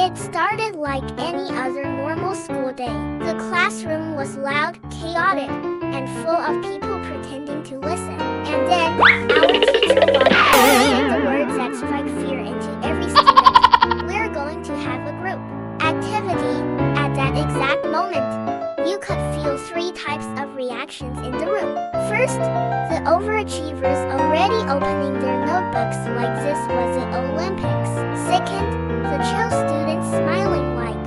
It started like any other normal school day. The classroom was loud, chaotic, and full of people pretending to listen. And then, our teacher walked out and said the words that strike fear into every student. We're going to have a group activity. At that exact moment, you could feel three types of reactions in the room. First, the overachievers already opening their notebooks like this was the Olympics. Second, the chill students smiling like,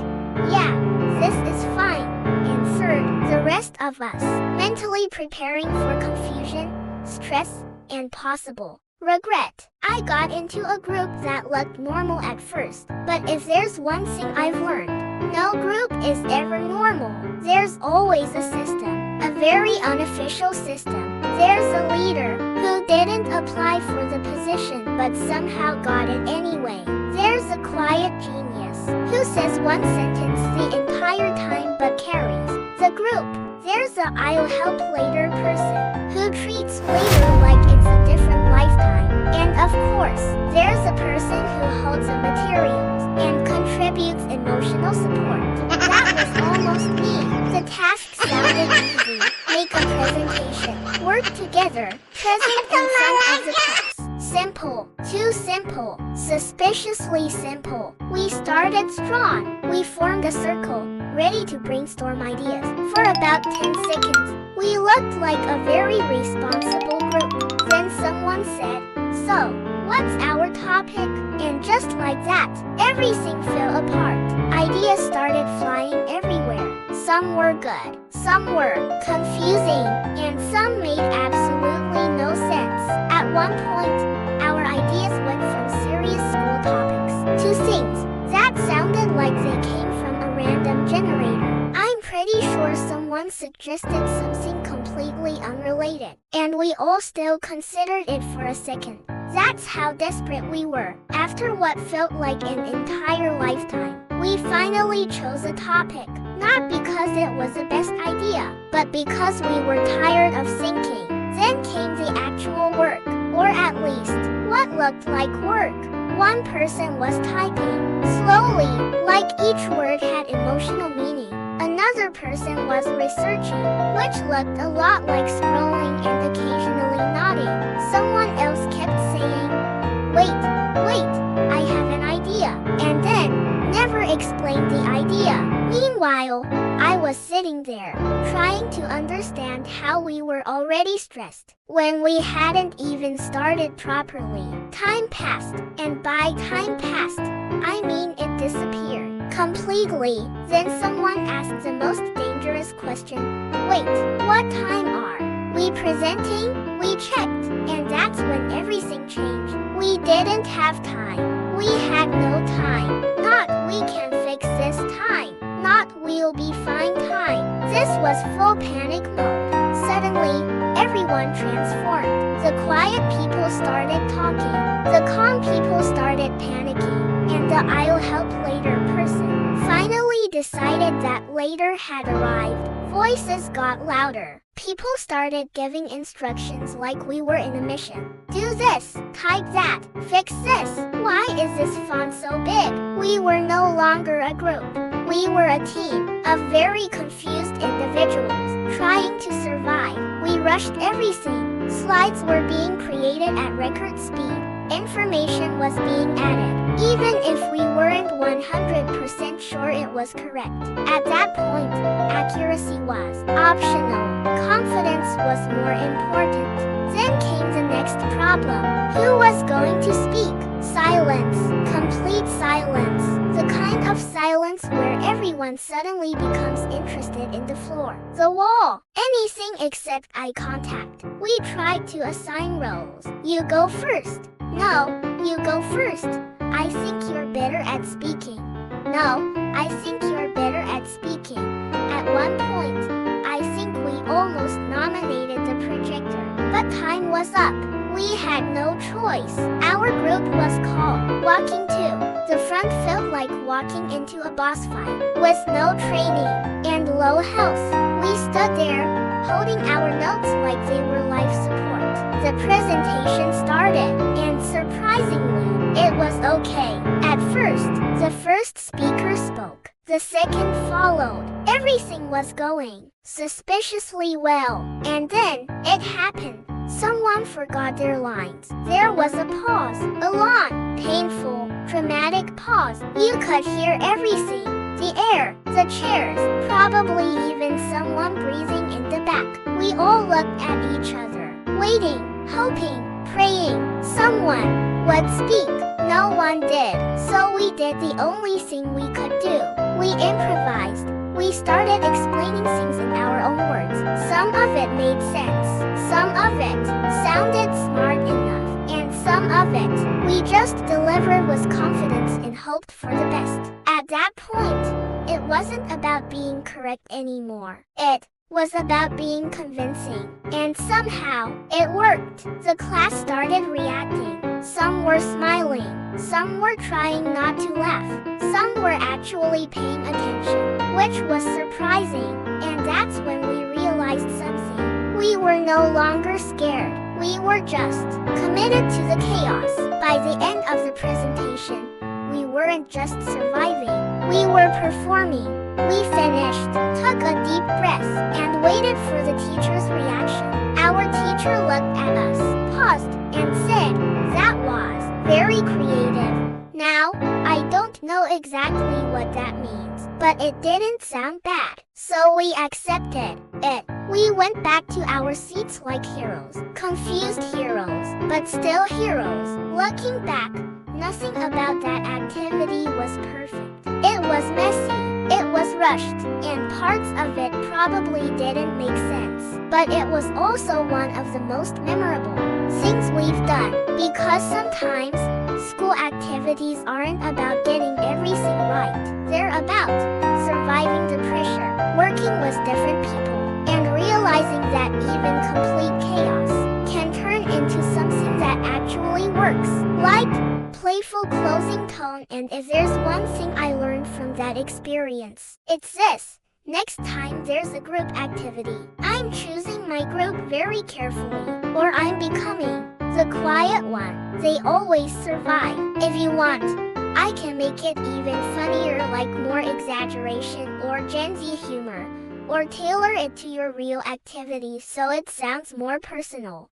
yeah, this is fine. And third, the rest of us, mentally preparing for confusion, stress, and possible regret. I got into a group that looked normal at first, but if there's one thing I've learned, no group is ever normal. There's always a system, a very unofficial system. There's a leader who didn't apply for the position but somehow got it anyway. There's a quiet genius who says one sentence the entire time but carries the group. There's a I'll help later person who treats later like it's a different lifetime. And of course, there's a person who holds the materials and contributes emotional support. That was almost me. The task sounded easy. Make a presentation. Work together. Present in front of the class. Simple. Too simple. Suspiciously simple. We started strong. We formed a circle, ready to brainstorm ideas. For about 10 seconds, we looked like a very responsible group. Then someone said, "So, what's our topic?" And just like that, everything fell apart. Ideas started flying everywhere. Some were good, some were confusing, and some made absolutely no sense. At one point, our ideas went from serious school topics to things that sounded like they came from a random generator. I'm pretty sure someone suggested something completely unrelated, and we all still considered it for a second. That's how desperate we were. After what felt like an entire lifetime, we finally chose a topic. Not because it was the best idea, but because we were tired of thinking. Then came the actual work, or at least, what looked like work. One person was typing, slowly, like each word had emotional meaning. Another person was researching, which looked a lot like scrolling and occasionally nodding. Someone else kept saying, wait, I have an idea, and then never explained the idea. Meanwhile, I was sitting there, trying to understand how we were already stressed, when we hadn't even started properly. Time passed, and by time passed, I mean it disappeared completely. Then someone asked the most dangerous question. Wait, what time are we presenting? We checked, and that's when everything changed. We didn't have time. We had no time. Not we can fix this time. Not we'll be fine time. This was full panic mode. Suddenly, everyone transformed. The quiet people started talking. The calm people started panicking. And the I'll help later person finally decided that later had arrived. Voices got louder. People started giving instructions like we were in a mission. Do this, type that, fix this. Why is this font so big? We were no longer a group. We were a team of very confused individuals trying to survive. We rushed everything. Slides were being created at record speed. Information was being added, even if we weren't 100% sure it was correct. At that point, accuracy was optional. Confidence was more important. Then came the next problem. Who was going to speak? Silence. Complete silence. The kind of silence where everyone suddenly becomes interested in the floor, the wall, anything except eye contact. We tried to assign roles. You go first. No, you go first. I think you're better at speaking. No, I think you're better at speaking. At one point, I think we almost nominated the projector. But time was up. We had no choice. Our group was called Walking 2. The front felt like walking into a boss fight. With no training and low health, we stood there, holding our notes like they were life support. The presentation started, and surprisingly, It was okay. At first, the first speaker spoke. The second followed. Everything was going suspiciously well. And then, it happened. Someone forgot their lines. There was a pause. A long, painful, dramatic pause. You could hear everything. The air, the chairs, probably even someone breathing in the back. We all looked at each other, waiting, hoping, praying. Someone would speak. No one did. So we did the only thing we could do. We improvised. We started explaining things in our own words. Some of it made sense. Some of it sounded smart enough. And some of it we just delivered with confidence and hoped for the best. At that point, it wasn't about being correct anymore. It was about being convincing. And somehow, it worked. The class started reacting. Some were smiling. Some were trying not to laugh. Some were actually paying attention, which was surprising. And that's when we realized something. We were no longer scared. We were just committed to the chaos. By the end of the presentation, we weren't just surviving. We were performing. We finished, took a deep breath, and waited for the teacher's reaction. Our teacher looked at us, paused, and said, "That was very creative." Now, I don't know exactly what that means, but it didn't sound bad, so we accepted it. We went back to our seats like heroes, confused heroes, but still heroes. Looking back, nothing about that activity was perfect. It was messy. It was rushed, and parts of it probably didn't make sense. But it was also one of the most memorable things we've done. Because sometimes, school activities aren't about getting everything right. They're about surviving the pressure, working with different people, and realizing that even complete chaos can turn into something that actually works. Like playful closing tone. And if there's one thing I learned from that experience, it's this. Next time there's a group activity, I'm choosing my group very carefully, or I'm becoming the quiet one. They always survive. If you want, I can make it even funnier, like more exaggeration or Gen Z humor, or tailor it to your real activity so it sounds more personal.